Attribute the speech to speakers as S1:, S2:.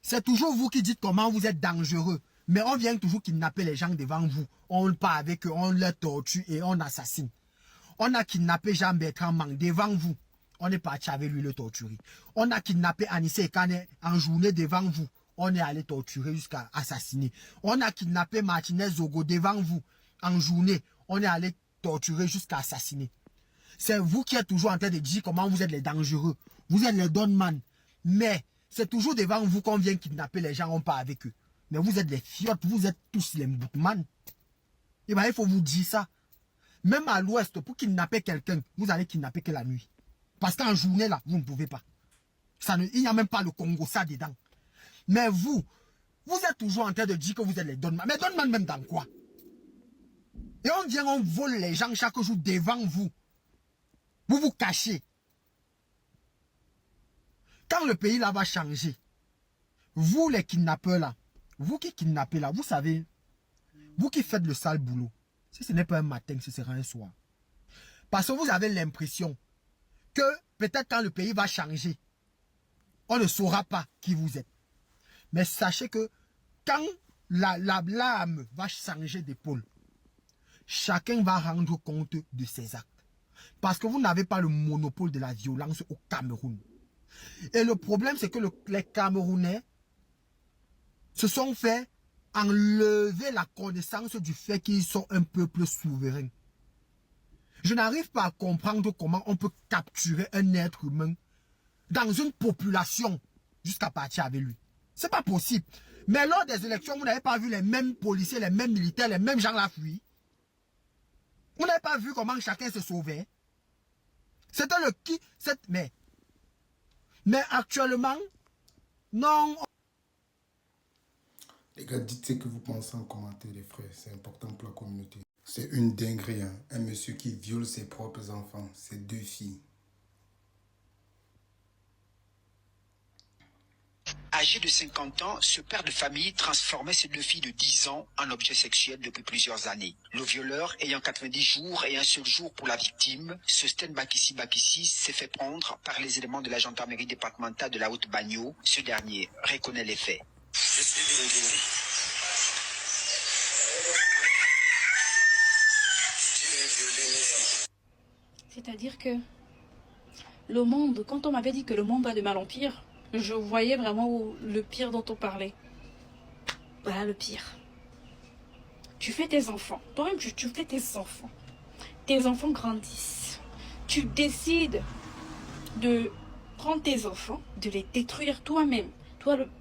S1: C'est toujours vous qui dites comment vous êtes dangereux. Mais on vient toujours kidnapper les gens devant vous. On part avec eux, on les torture et on assassine. On a kidnappé Jean-Bertrand Mang devant vous. On est parti avec lui le torturer. On a kidnappé Anissé Ekane en journée devant vous. On est allé torturer jusqu'à assassiner. On a kidnappé Martinez Zogo devant vous. En journée, on est allé torturer jusqu'à assassiner. C'est vous qui êtes toujours en train de dire comment vous êtes les dangereux. Vous êtes les donman. Mais c'est toujours devant vous qu'on vient kidnapper les gens, on part avec eux. Mais vous êtes les fiottes, vous êtes tous les boutman. Et bien, il faut vous dire ça. Même à l'ouest, pour kidnapper quelqu'un, vous allez kidnapper que la nuit. Parce qu'en journée, là, vous ne pouvez pas. Il n'y a même pas le Congo, ça dedans. Mais vous êtes toujours en train de dire que vous êtes les donman. Mais donman même dans quoi? Et on vient, on vole les gens chaque jour devant vous. Vous vous cachez. Quand le pays là va changer, vous les kidnappeurs là, vous qui kidnappez là, vous savez, vous qui faites le sale boulot, si ce n'est pas un matin, ce sera un soir. Parce que vous avez l'impression que peut-être quand le pays va changer, on ne saura pas qui vous êtes. Mais sachez que quand la lame va changer d'épaule, chacun va rendre compte de ses actes. Parce que vous n'avez pas le monopole de la violence au Cameroun. Et le problème, c'est que les Camerounais se sont fait enlever la connaissance du fait qu'ils sont un peuple souverain. Je n'arrive pas à comprendre comment on peut capturer un être humain dans une population jusqu'à partir avec lui. C'est pas possible. Mais lors des élections, vous n'avez pas vu les mêmes policiers, les mêmes militaires, les mêmes gens la fuir. Vous n'avez pas vu comment chacun se sauvait. C'était le qui, mais actuellement, non.
S2: Les gars, dites ce que vous pensez en commentaire, les frères. C'est important pour la communauté. C'est une dinguerie, hein. Un monsieur qui viole ses propres enfants, ses 2 filles.
S3: Âgé de 50 ans, ce père de famille transformait ses 2 filles de 10 ans en objet sexuel depuis plusieurs années. Le violeur, ayant 90 jours et un seul jour pour la victime, Sosten Bakissi s'est fait prendre par les éléments de la gendarmerie départementale de la Haute-Bagno. Ce dernier reconnaît les faits.
S4: C'est-à-dire que le monde, quand on m'avait dit que le monde va de mal en pire, je voyais vraiment le pire dont on parlait. Voilà le pire. Tu fais tes enfants. Toi-même, tu fais tes enfants. Tes enfants grandissent. Tu décides de prendre tes enfants, de les détruire toi-même. Toi, le père.